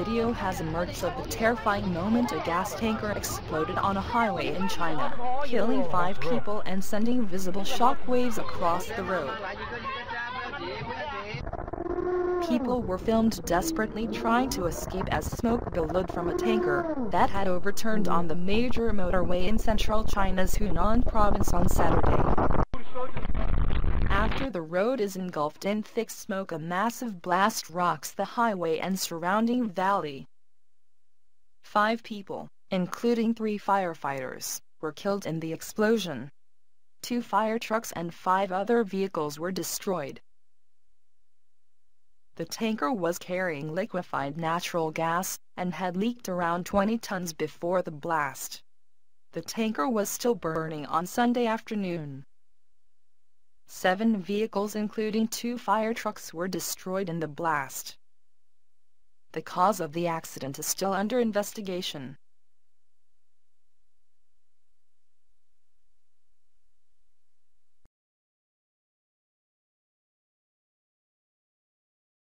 video has emerged of the terrifying moment a gas tanker exploded on a highway in China, killing 5 people and sending visible shockwaves across the road. People were filmed desperately trying to escape as smoke billowed from a tanker that had overturned on the major motorway in central China's Hunan province on Saturday. After the road is engulfed in thick smoke, a massive blast rocks the highway and surrounding valley. 5 people, including 3 firefighters, were killed in the explosion. 2 fire trucks and 5 other vehicles were destroyed. The tanker was carrying liquefied natural gas and had leaked around 20 tons before the blast. The tanker was still burning on Sunday afternoon. 7 vehicles including 2 fire trucks were destroyed in the blast. The cause of the accident is still under investigation.